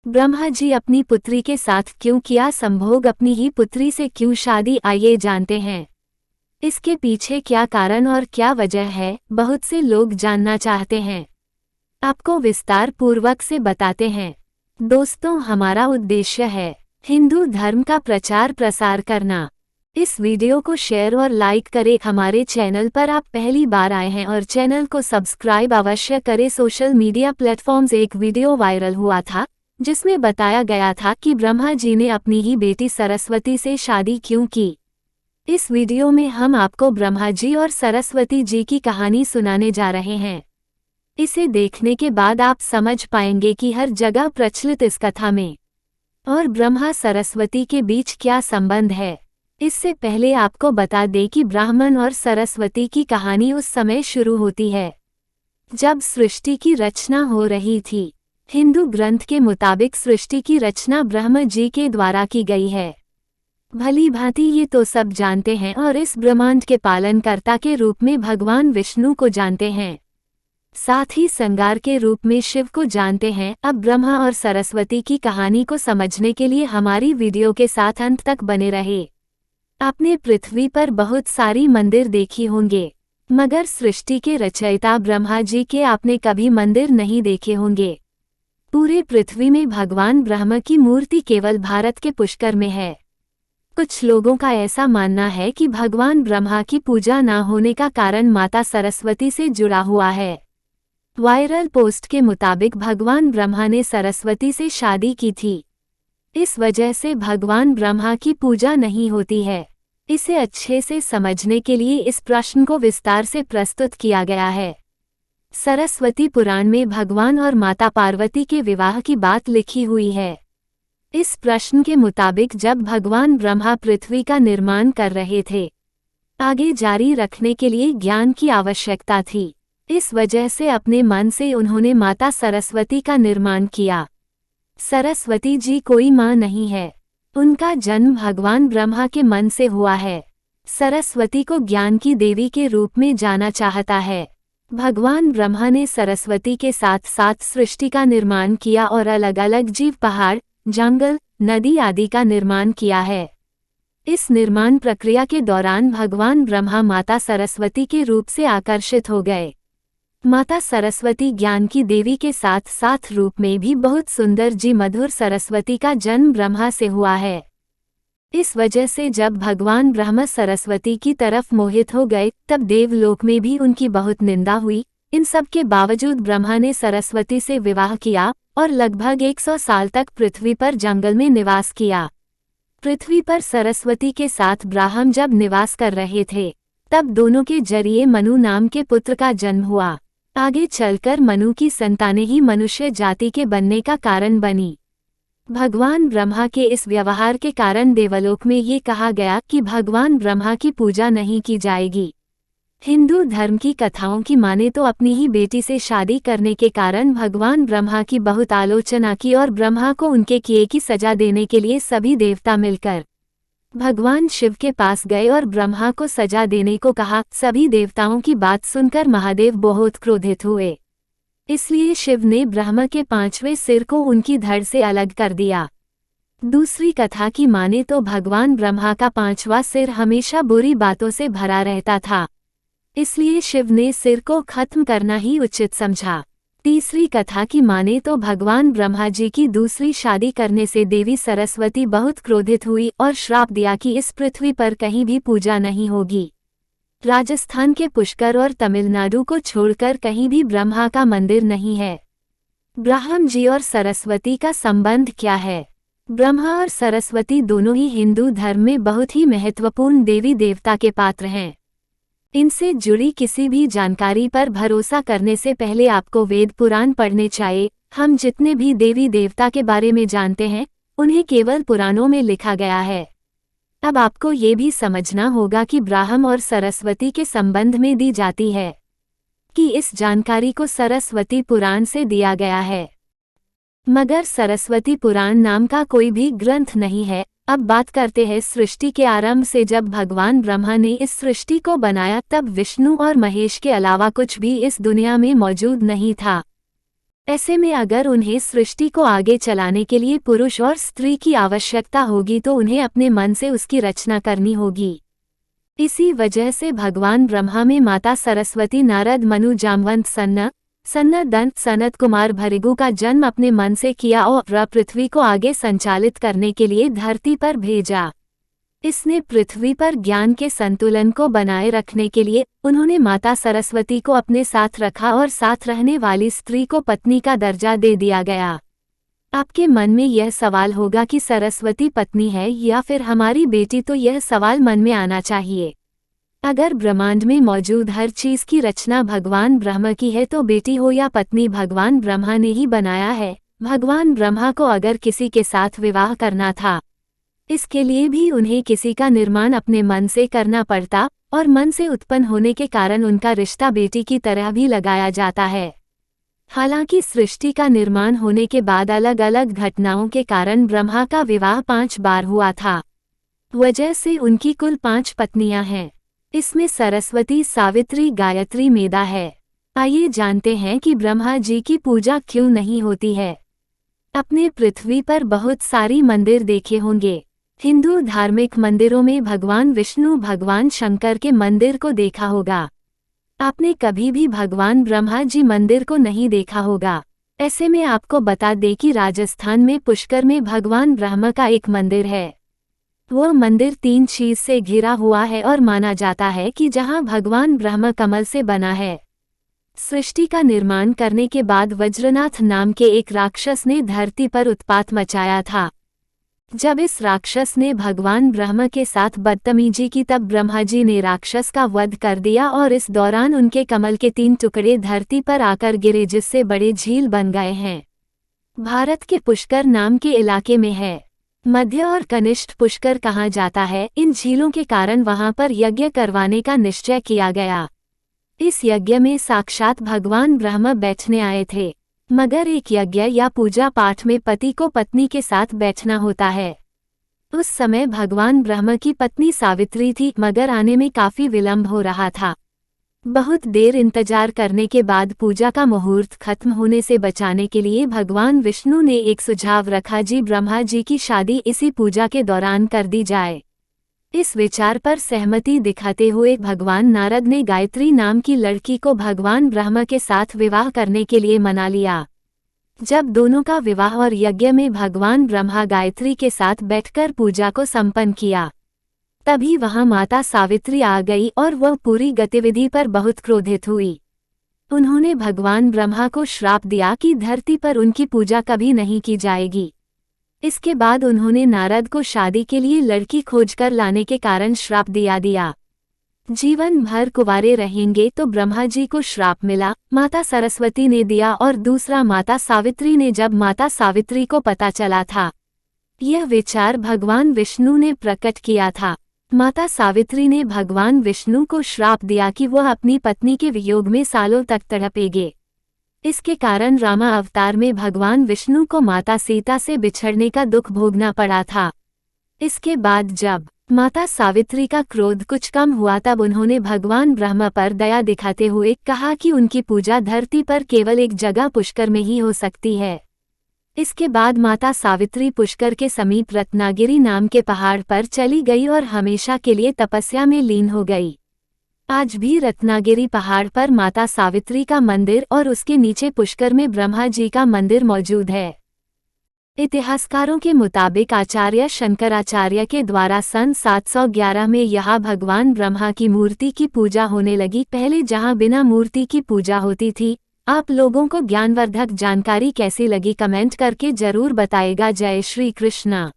ब्रह्मा जी अपनी पुत्री के साथ क्यों किया संभोग, अपनी ही पुत्री से क्यों शादी, आइए जानते हैं इसके पीछे क्या कारण और क्या वजह है। बहुत से लोग जानना चाहते हैं, आपको विस्तार पूर्वक से बताते हैं। दोस्तों, हमारा उद्देश्य है हिंदू धर्म का प्रचार प्रसार करना। इस वीडियो को शेयर और लाइक करें। हमारे चैनल पर आप पहली बार आए हैं और चैनल को सब्सक्राइब अवश्य करें। सोशल मीडिया प्लेटफॉर्म्स एक वीडियो वायरल हुआ था जिसमें बताया गया था कि ब्रह्मा जी ने अपनी ही बेटी सरस्वती से शादी क्यों की। इस वीडियो में हम आपको ब्रह्मा जी और सरस्वती जी की कहानी सुनाने जा रहे हैं। इसे देखने के बाद आप समझ पाएंगे कि हर जगह प्रचलित इस कथा में और ब्रह्मा सरस्वती के बीच क्या संबंध है। इससे पहले आपको बता दें कि ब्राह्मण और सरस्वती की कहानी उस समय शुरू होती है जब सृष्टि की रचना हो रही थी। हिंदू ग्रंथ के मुताबिक सृष्टि की रचना ब्रह्मा जी के द्वारा की गई है। भली भांति ये तो सब जानते हैं और इस ब्रह्मांड के पालनकर्ता के रूप में भगवान विष्णु को जानते हैं, साथ ही संगार के रूप में शिव को जानते हैं। अब ब्रह्मा और सरस्वती की कहानी को समझने के लिए हमारी वीडियो के साथ अंत तक बने रहे। आपने पृथ्वी पर बहुत सारी मंदिर देखी होंगे, मगर सृष्टि के रचयिता ब्रह्मा जी के आपने कभी मंदिर नहीं देखे होंगे। पूरे पृथ्वी में भगवान ब्रह्मा की मूर्ति केवल भारत के पुष्कर में है। कुछ लोगों का ऐसा मानना है कि भगवान ब्रह्मा की पूजा न होने का कारण माता सरस्वती से जुड़ा हुआ है। वायरल पोस्ट के मुताबिक भगवान ब्रह्मा ने सरस्वती से शादी की थी, इस वजह से भगवान ब्रह्मा की पूजा नहीं होती है। इसे अच्छे से समझने के लिए इस प्रश्न को विस्तार से प्रस्तुत किया गया है। सरस्वती पुराण में भगवान और माता पार्वती के विवाह की बात लिखी हुई है। इस प्रश्न के मुताबिक जब भगवान ब्रह्मा पृथ्वी का निर्माण कर रहे थे, आगे जारी रखने के लिए ज्ञान की आवश्यकता थी। इस वजह से अपने मन से उन्होंने माता सरस्वती का निर्माण किया। सरस्वती जी कोई माँ नहीं है, उनका जन्म भगवान ब्रह्मा के मन से हुआ है। सरस्वती को ज्ञान की देवी के रूप में जाना चाहता है। भगवान ब्रह्मा ने सरस्वती के साथ साथ सृष्टि का निर्माण किया और अलग अलग जीव, पहाड़, जंगल, नदी आदि का निर्माण किया है। इस निर्माण प्रक्रिया के दौरान भगवान ब्रह्मा माता सरस्वती के रूप से आकर्षित हो गए। माता सरस्वती ज्ञान की देवी के साथ साथ रूप में भी बहुत सुंदर जी मधुर सरस्वती का जन्म ब्रह्मा से हुआ है। इस वजह से जब भगवान ब्रह्मा सरस्वती की तरफ मोहित हो गए तब देवलोक में भी उनकी बहुत निंदा हुई। इन सब के बावजूद ब्रह्मा ने सरस्वती से विवाह किया और लगभग 100 साल तक पृथ्वी पर जंगल में निवास किया। पृथ्वी पर सरस्वती के साथ ब्राह्मण जब निवास कर रहे थे तब दोनों के जरिए मनु नाम के पुत्र का जन्म हुआ। आगे चलकर मनु की संतानें ही मनुष्य जाति के बनने का कारण बनी। भगवान ब्रह्मा के इस व्यवहार के कारण देवलोक में ये कहा गया कि भगवान ब्रह्मा की पूजा नहीं की जाएगी। हिंदू धर्म की कथाओं की माने तो अपनी ही बेटी से शादी करने के कारण भगवान ब्रह्मा की बहुत आलोचना की और ब्रह्मा को उनके किए की सजा देने के लिए सभी देवता मिलकर भगवान शिव के पास गए और ब्रह्मा को सजा देने को कहा। सभी देवताओं की बात सुनकर महादेव बहुत क्रोधित हुए, इसलिए शिव ने ब्रह्मा के 5वें सिर को उनकी धड़ से अलग कर दिया। दूसरी कथा की माने तो भगवान ब्रह्मा का 5वां सिर हमेशा बुरी बातों से भरा रहता था, इसलिए शिव ने सिर को खत्म करना ही उचित समझा। तीसरी कथा की माने तो भगवान ब्रह्मा जी की दूसरी शादी करने से देवी सरस्वती बहुत क्रोधित हुई और श्राप दिया कि इस पृथ्वी पर कहीं भी पूजा नहीं होगी। राजस्थान के पुष्कर और तमिलनाडु को छोड़कर कहीं भी ब्रह्मा का मंदिर नहीं है। ब्रह्मा जी और सरस्वती का संबंध क्या है? ब्रह्मा और सरस्वती दोनों ही हिंदू धर्म में बहुत ही महत्वपूर्ण देवी देवता के पात्र हैं। इनसे जुड़ी किसी भी जानकारी पर भरोसा करने से पहले आपको वेद पुराण पढ़ने चाहिए। हम जितने भी देवी देवता के बारे में जानते हैं उन्हें केवल पुराणों में लिखा गया है। अब आपको ये भी समझना होगा कि ब्रह्मा और सरस्वती के संबंध में दी जाती है कि इस जानकारी को सरस्वती पुराण से दिया गया है, मगर सरस्वती पुराण नाम का कोई भी ग्रंथ नहीं है। अब बात करते हैं सृष्टि के आरंभ से। जब भगवान ब्रह्मा ने इस सृष्टि को बनाया तब विष्णु और महेश के अलावा कुछ भी इस दुनिया में मौजूद नहीं था। ऐसे में अगर उन्हें सृष्टि को आगे चलाने के लिए पुरुष और स्त्री की आवश्यकता होगी तो उन्हें अपने मन से उसकी रचना करनी होगी। इसी वजह से भगवान ब्रह्मा में माता सरस्वती, नारद, मनु, जामवंत, सन्न, दंत, सनत कुमार भृगु का जन्म अपने मन से किया और पृथ्वी को आगे संचालित करने के लिए धरती पर भेजा। इसने पृथ्वी पर ज्ञान के संतुलन को बनाए रखने के लिए उन्होंने माता सरस्वती को अपने साथ रखा और साथ रहने वाली स्त्री को पत्नी का दर्जा दे दिया गया। आपके मन में यह सवाल होगा कि सरस्वती पत्नी है या फिर हमारी बेटी, तो यह सवाल मन में आना चाहिए। अगर ब्रह्मांड में मौजूद हर चीज की रचना भगवान ब्रह्मा की है तो बेटी हो या पत्नी भगवान ब्रह्मा ने ही बनाया है। भगवान ब्रह्मा को अगर किसी के साथ विवाह करना था, इसके लिए भी उन्हें किसी का निर्माण अपने मन से करना पड़ता और मन से उत्पन्न होने के कारण उनका रिश्ता बेटी की तरह भी लगाया जाता है। हालांकि सृष्टि का निर्माण होने के बाद अलग अलग घटनाओं के कारण ब्रह्मा का विवाह 5 बार हुआ था। वजह से उनकी कुल 5 पत्नियां हैं। इसमें सरस्वती, सावित्री, गायत्री, मेधा है। आइए जानते हैं कि ब्रह्मा जी की पूजा क्यों नहीं होती है। अपने पृथ्वी पर बहुत सारी मंदिर देखे होंगे। हिंदू धार्मिक मंदिरों में भगवान विष्णु, भगवान शंकर के मंदिर को देखा होगा। आपने कभी भी भगवान ब्रह्मा जी मंदिर को नहीं देखा होगा। ऐसे में आपको बता दें कि राजस्थान में पुष्कर में भगवान ब्रह्मा का एक मंदिर है। वह मंदिर 3 चीज से घिरा हुआ है और माना जाता है कि जहां भगवान ब्रह्मा कमल से बना है। सृष्टि का निर्माण करने के बाद वज्रनाथ नाम के एक राक्षस ने धरती पर उत्पात मचाया था। जब इस राक्षस ने भगवान ब्रह्मा के साथ बदतमीजी की तब ब्रह्मा जी ने राक्षस का वध कर दिया और इस दौरान उनके कमल के 3 टुकड़े धरती पर आकर गिरे, जिससे बड़े झील बन गए हैं। भारत के पुष्कर नाम के इलाके में है। मध्य और कनिष्ठ पुष्कर कहा जाता है। इन झीलों के कारण वहां पर यज्ञ करवाने का निश्चय किया गया। इस यज्ञ में साक्षात भगवान ब्रह्मा बैठने आए थे, मगर एक यज्ञ या पूजा पाठ में पति को पत्नी के साथ बैठना होता है। उस समय भगवान ब्रह्मा की पत्नी सावित्री थी, मगर आने में काफी विलंब हो रहा था। बहुत देर इंतजार करने के बाद पूजा का मुहूर्त खत्म होने से बचाने के लिए भगवान विष्णु ने एक सुझाव रखा, जी ब्रह्मा जी की शादी इसी पूजा के दौरान कर दी जाए। इस विचार पर सहमति दिखाते हुए भगवान नारद ने गायत्री नाम की लड़की को भगवान ब्रह्मा के साथ विवाह करने के लिए मना लिया। जब दोनों का विवाह और यज्ञ में भगवान ब्रह्मा गायत्री के साथ बैठकर पूजा को संपन्न किया, तभी वहां माता सावित्री आ गई और वह पूरी गतिविधि पर बहुत क्रोधित हुई। उन्होंने भगवान ब्रह्मा को श्राप दिया कि धरती पर उनकी पूजा कभी नहीं की जाएगी। इसके बाद उन्होंने नारद को शादी के लिए लड़की खोजकर लाने के कारण श्राप दिया। जीवन भर कुंवारे रहेंगे तो ब्रह्मा जी को श्राप मिला, माता सरस्वती ने दिया और दूसरा माता सावित्री ने। जब माता सावित्री को पता चला था, यह विचार भगवान विष्णु ने प्रकट किया था। माता सावित्री ने भगवान विष्णु को श्राप दिया कि वह अपनी पत्नी के वियोग में सालों तक तड़पेंगे। इसके कारण रामा अवतार में भगवान विष्णु को माता सीता से बिछड़ने का दुख भोगना पड़ा था। इसके बाद जब माता सावित्री का क्रोध कुछ कम हुआ तब उन्होंने भगवान ब्रह्मा पर दया दिखाते हुए कहा कि उनकी पूजा धरती पर केवल एक जगह पुष्कर में ही हो सकती है। इसके बाद माता सावित्री पुष्कर के समीप रत्नागिरी नाम के पहाड़ पर चली गई और हमेशा के लिए तपस्या में लीन हो गई। आज भी रत्नागिरी पहाड़ पर माता सावित्री का मंदिर और उसके नीचे पुष्कर में ब्रह्मा जी का मंदिर मौजूद है। इतिहासकारों के मुताबिक आचार्य शंकराचार्य के द्वारा सन 711 में यहाँ भगवान ब्रह्मा की मूर्ति की पूजा होने लगी। पहले जहाँ बिना मूर्ति की पूजा होती थी। आप लोगों को ज्ञानवर्धक जानकारी कैसी लगी कमेंट करके जरूर बताएगा। जय श्री कृष्णा।